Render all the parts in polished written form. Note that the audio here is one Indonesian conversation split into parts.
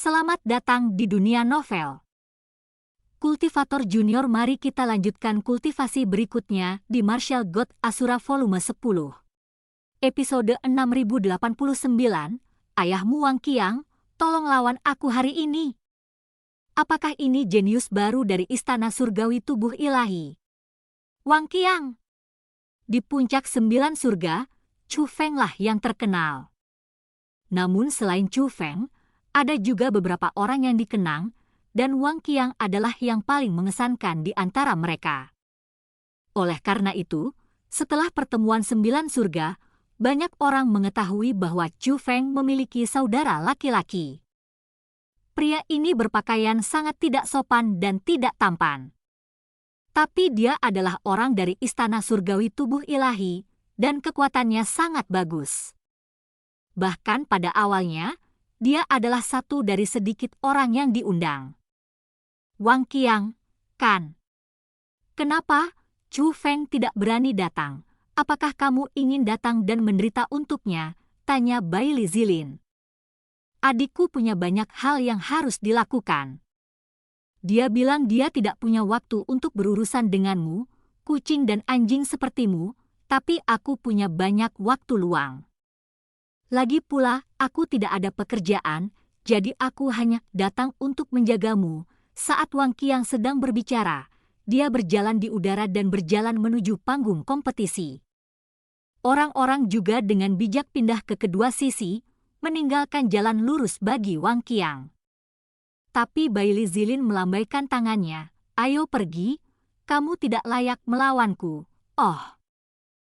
Selamat datang di dunia novel. Kultivator Junior, mari kita lanjutkan kultivasi berikutnya di Martial God Asura volume 10. Episode 6089, Ayahmu Wang Qiang, tolong lawan aku hari ini. Apakah ini jenius baru dari Istana Surgawi Tubuh Ilahi? Wang Qiang. Di puncak 9 surga, Chu Feng lah yang terkenal. Namun selain Chu Feng, ada juga beberapa orang yang dikenang, dan Wang Qiang adalah yang paling mengesankan di antara mereka. Oleh karena itu, setelah pertemuan 9 surga, banyak orang mengetahui bahwa Chu Feng memiliki saudara laki-laki. Pria ini berpakaian sangat tidak sopan dan tidak tampan. Tapi dia adalah orang dari Istana Surgawi Tubuh Ilahi, dan kekuatannya sangat bagus. Bahkan pada awalnya, dia adalah satu dari sedikit orang yang diundang. Wang Qiang, kan? Kenapa Chu Feng tidak berani datang? Apakah kamu ingin datang dan menderita untuknya? Tanya Bai Li Zilin. Adikku punya banyak hal yang harus dilakukan. Dia bilang dia tidak punya waktu untuk berurusan denganmu, kucing dan anjing sepertimu, tapi aku punya banyak waktu luang. Lagi pula, aku tidak ada pekerjaan, jadi aku hanya datang untuk menjagamu. Saat Wang Qiang sedang berbicara, dia berjalan di udara dan berjalan menuju panggung kompetisi. Orang-orang juga dengan bijak pindah ke kedua sisi, meninggalkan jalan lurus bagi Wang Qiang. Tapi Bai Li Zilin melambaikan tangannya, "Ayo pergi, kamu tidak layak melawanku." Oh.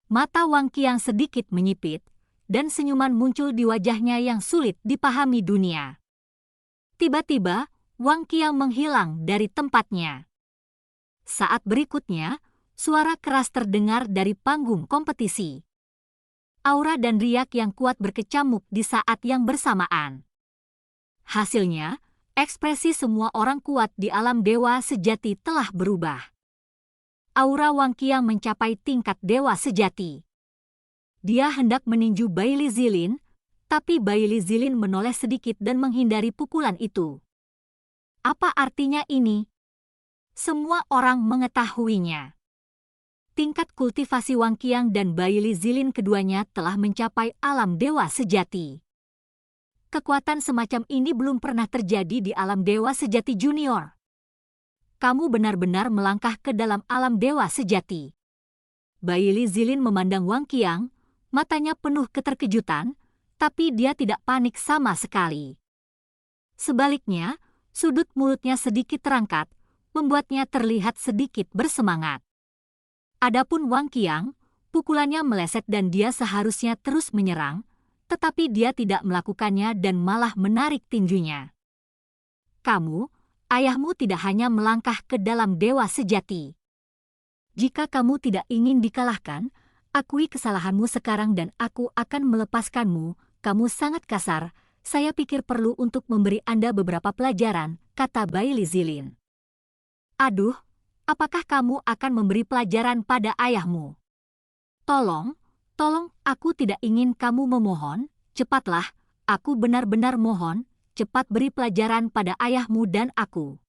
Mata Wang Qiang sedikit menyipit, dan senyuman muncul di wajahnya yang sulit dipahami dunia. Tiba-tiba, Wang Qiang menghilang dari tempatnya. Saat berikutnya, suara keras terdengar dari panggung kompetisi. Aura dan riak yang kuat berkecamuk di saat yang bersamaan. Hasilnya, ekspresi semua orang kuat di alam dewa sejati telah berubah. Aura Wang Qiang mencapai tingkat dewa sejati. Dia hendak meninju Bai Li Zilin, tapi Bai Li Zilin menoleh sedikit dan menghindari pukulan itu. Apa artinya ini? Semua orang mengetahuinya. Tingkat kultivasi Wang Qiang dan Bai Li Zilin keduanya telah mencapai alam dewa sejati. Kekuatan semacam ini belum pernah terjadi di alam dewa sejati junior. Kamu benar-benar melangkah ke dalam alam dewa sejati. Bai Li Zilin memandang Wang Qiang, matanya penuh keterkejutan, tapi dia tidak panik sama sekali. Sebaliknya, sudut mulutnya sedikit terangkat, membuatnya terlihat sedikit bersemangat. Adapun Wang Qiang, pukulannya meleset dan dia seharusnya terus menyerang, tetapi dia tidak melakukannya dan malah menarik tinjunya. Kamu, ayahmu tidak hanya melangkah ke dalam dewa sejati. Jika kamu tidak ingin dikalahkan, akui kesalahanmu sekarang dan aku akan melepaskanmu. Kamu sangat kasar, saya pikir perlu untuk memberi Anda beberapa pelajaran, kata Bai Li Zilin. Aduh, apakah kamu akan memberi pelajaran pada ayahmu? Tolong, aku tidak ingin kamu memohon, cepatlah, aku benar-benar mohon, cepat beri pelajaran pada ayahmu dan aku.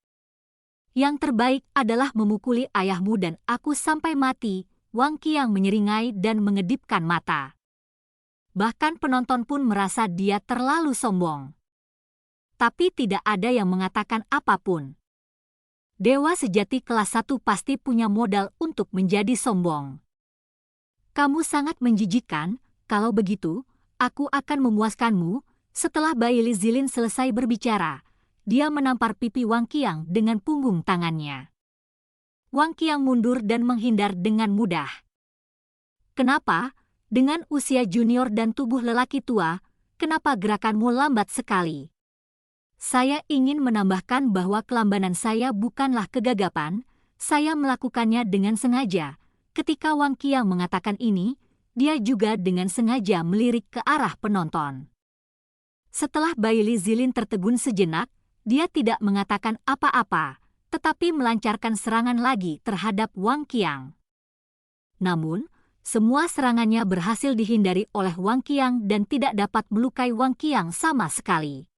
Yang terbaik adalah memukuli ayahmu dan aku sampai mati. Wang Qiang menyeringai dan mengedipkan mata. Bahkan penonton pun merasa dia terlalu sombong. Tapi tidak ada yang mengatakan apapun. Dewa sejati kelas 1 pasti punya modal untuk menjadi sombong. Kamu sangat menjijikkan, kalau begitu, aku akan memuaskanmu. Setelah Bai Li Zilin selesai berbicara, dia menampar pipi Wang Qiang dengan punggung tangannya. Wang Qiang mundur dan menghindar dengan mudah. Kenapa? Dengan usia junior dan tubuh lelaki tua, kenapa gerakanmu lambat sekali? Saya ingin menambahkan bahwa kelambanan saya bukanlah kegagapan, saya melakukannya dengan sengaja. Ketika Wang Qiang mengatakan ini, dia juga dengan sengaja melirik ke arah penonton. Setelah Bai Li Zilin tertegun sejenak, dia tidak mengatakan apa-apa, tetapi melancarkan serangan lagi terhadap Wang Qiang. Namun, semua serangannya berhasil dihindari oleh Wang Qiang dan tidak dapat melukai Wang Qiang sama sekali.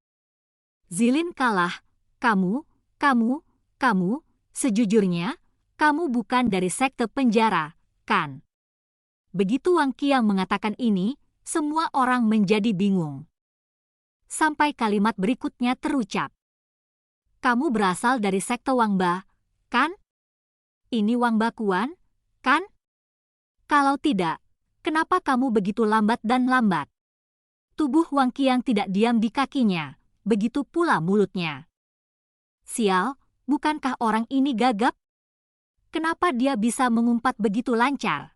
Zilin kalah. Kamu, sejujurnya, kamu bukan dari sekte penjara, kan? Begitu Wang Qiang mengatakan ini, semua orang menjadi bingung. Sampai kalimat berikutnya terucap. Kamu berasal dari sekte Wang Ba, kan? Ini Wang Bakuan, kan? Kalau tidak, kenapa kamu begitu lambat dan lambat? Tubuh Wang Qiang tidak diam di kakinya, begitu pula mulutnya. Sial, bukankah orang ini gagap? Kenapa dia bisa mengumpat begitu lancar?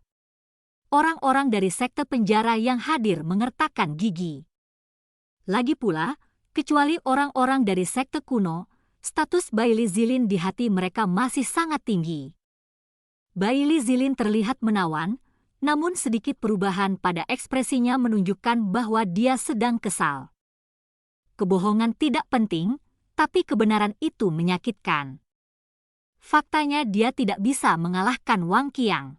Orang-orang dari sekte penjara yang hadir mengertakkan gigi. Lagi pula, kecuali orang-orang dari sekte kuno, status Baili Zilin di hati mereka masih sangat tinggi. Baili Zilin terlihat menawan, namun sedikit perubahan pada ekspresinya menunjukkan bahwa dia sedang kesal. Kebohongan tidak penting, tapi kebenaran itu menyakitkan. Faktanya dia tidak bisa mengalahkan Wang Qiang.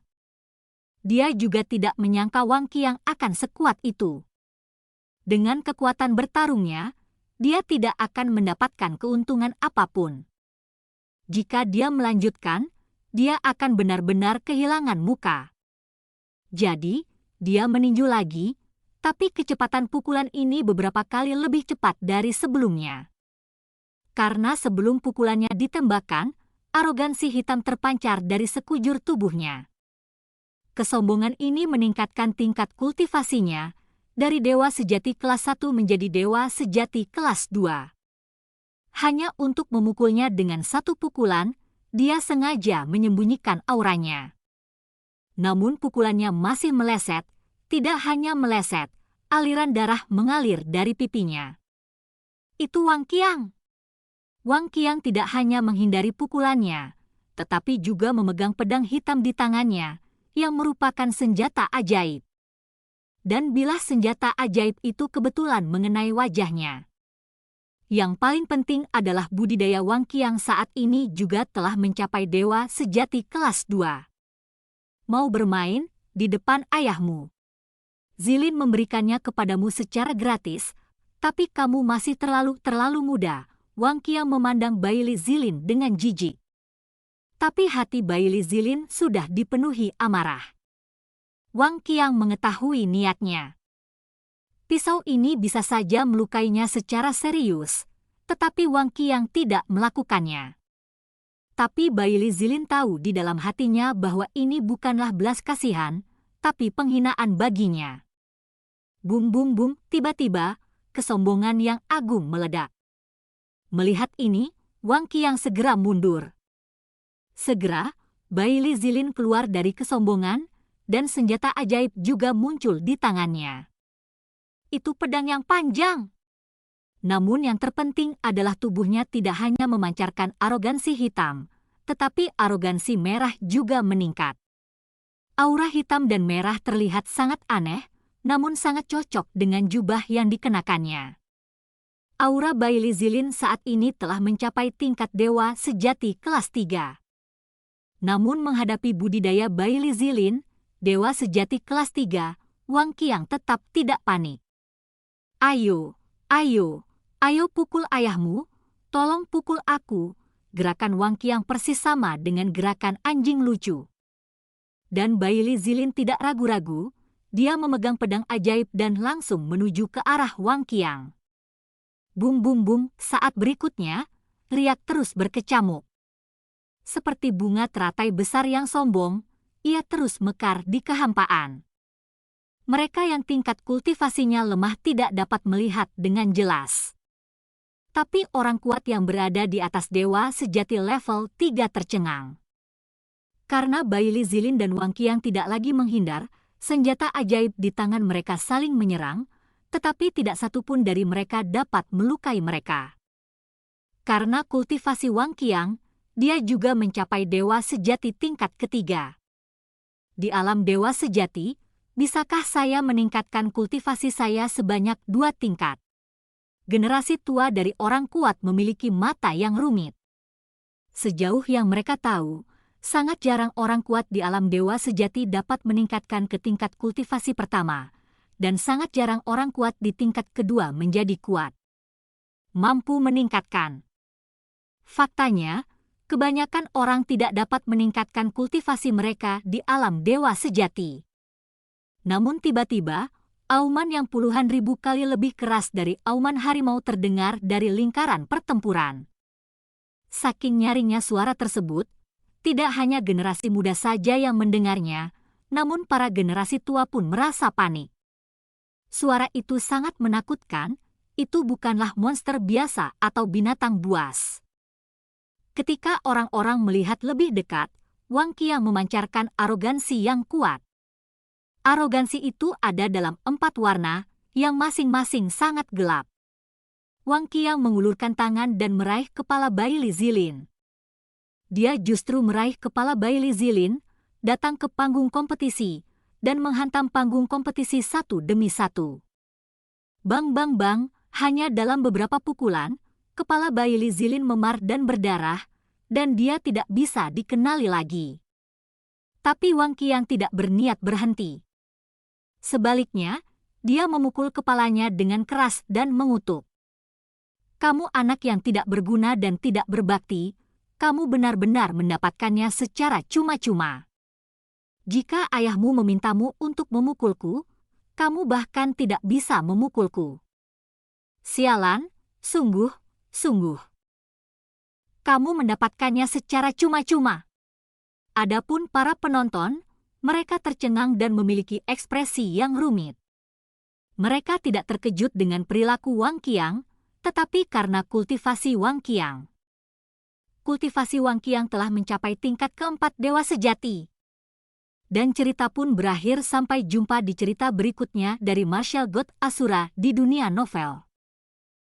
Dia juga tidak menyangka Wang Qiang akan sekuat itu. Dengan kekuatan bertarungnya, dia tidak akan mendapatkan keuntungan apapun. Jika dia melanjutkan, dia akan benar-benar kehilangan muka. Jadi, dia meninju lagi, tapi kecepatan pukulan ini beberapa kali lebih cepat dari sebelumnya. Karena sebelum pukulannya ditembakkan, arogansi hitam terpancar dari sekujur tubuhnya. Kesombongan ini meningkatkan tingkat kultivasinya dari dewa sejati kelas 1 menjadi dewa sejati kelas 2. Hanya untuk memukulnya dengan satu pukulan, dia sengaja menyembunyikan auranya. Namun pukulannya masih meleset, tidak hanya meleset, aliran darah mengalir dari pipinya. Itu Wang Qiang. Wang Qiang tidak hanya menghindari pukulannya, tetapi juga memegang pedang hitam di tangannya, yang merupakan senjata ajaib. Dan bilah senjata ajaib itu kebetulan mengenai wajahnya. Yang paling penting adalah budidaya Wang Qiang saat ini juga telah mencapai dewa sejati kelas 2. Mau bermain di depan ayahmu. Zilin memberikannya kepadamu secara gratis, tapi kamu masih terlalu muda. Wang Qiang memandang Baili Zilin dengan jijik. Tapi hati Baili Zilin sudah dipenuhi amarah. Wang Qiang mengetahui niatnya. Pisau ini bisa saja melukainya secara serius, tetapi Wang Qiang tidak melakukannya. Tapi Baili Zilin tahu di dalam hatinya bahwa ini bukanlah belas kasihan, tapi penghinaan baginya. Bum bum bum, tiba-tiba, kesombongan yang agung meledak. Melihat ini, Wang Qiang segera mundur. Segera, Baili Zilin keluar dari kesombongan, dan senjata ajaib juga muncul di tangannya. Itu pedang yang panjang. Namun yang terpenting adalah tubuhnya tidak hanya memancarkan arogansi hitam, tetapi arogansi merah juga meningkat. Aura hitam dan merah terlihat sangat aneh, namun sangat cocok dengan jubah yang dikenakannya. Aura Baili Zilin saat ini telah mencapai tingkat dewa sejati kelas 3. Namun menghadapi budidaya Baili Zilin, dewa sejati kelas 3, Wang Qiang tetap tidak panik. Ayo pukul ayahmu, tolong pukul aku. Gerakan Wang Qiang persis sama dengan gerakan anjing lucu. Dan Baili Zilin tidak ragu-ragu, dia memegang pedang ajaib dan langsung menuju ke arah Wang Qiang. Bum bum bum, saat berikutnya, riak terus berkecamuk. Seperti bunga teratai besar yang sombong, ia terus mekar di kehampaan. Mereka yang tingkat kultivasinya lemah tidak dapat melihat dengan jelas. Tapi orang kuat yang berada di atas dewa sejati level 3 tercengang. Karena Baili Zilin dan Wang Qiang tidak lagi menghindar, senjata ajaib di tangan mereka saling menyerang, tetapi tidak satupun dari mereka dapat melukai mereka. Karena kultivasi Wang Qiang, dia juga mencapai dewa sejati tingkat ketiga. Di alam dewa sejati, bisakah saya meningkatkan kultivasi saya sebanyak 2 tingkat? Generasi tua dari orang kuat memiliki mata yang rumit. Sejauh yang mereka tahu, sangat jarang orang kuat di alam dewa sejati dapat meningkatkan ke tingkat kultivasi pertama, dan sangat jarang orang kuat di tingkat kedua menjadi kuat. mampu meningkatkan. Faktanya, kebanyakan orang tidak dapat meningkatkan kultivasi mereka di alam dewa sejati. Namun tiba-tiba, auman yang puluhan ribu kali lebih keras dari auman harimau terdengar dari lingkaran pertempuran. Saking nyaringnya suara tersebut, tidak hanya generasi muda saja yang mendengarnya, namun para generasi tua pun merasa panik. Suara itu sangat menakutkan, itu bukanlah monster biasa atau binatang buas. Ketika orang-orang melihat lebih dekat, Wang Qiang memancarkan arogansi yang kuat. Arogansi itu ada dalam 4 warna, yang masing-masing sangat gelap. Wang Qiang mengulurkan tangan dan meraih kepala bayi Li Zilin. Dia justru meraih kepala bayi Li Zilin, datang ke panggung kompetisi, dan menghantam panggung kompetisi satu demi satu. Bang bang bang, hanya dalam beberapa pukulan, kepala bayi Li Zilin memar dan berdarah, dan dia tidak bisa dikenali lagi. Tapi Wang Qiang tidak berniat berhenti. Sebaliknya, dia memukul kepalanya dengan keras dan mengutuk. Kamu anak yang tidak berguna dan tidak berbakti, kamu benar-benar mendapatkannya secara cuma-cuma. Jika ayahmu memintamu untuk memukulku, kamu bahkan tidak bisa memukulku. Sialan, sungguh. Kamu mendapatkannya secara cuma-cuma. Adapun para penonton, mereka tercengang dan memiliki ekspresi yang rumit. Mereka tidak terkejut dengan perilaku Wang Qiang, tetapi karena kultivasi Wang Qiang. Kultivasi Wang Qiang telah mencapai tingkat keempat dewa sejati. Dan cerita pun berakhir. Sampai jumpa di cerita berikutnya dari Martial God Asura di dunia novel.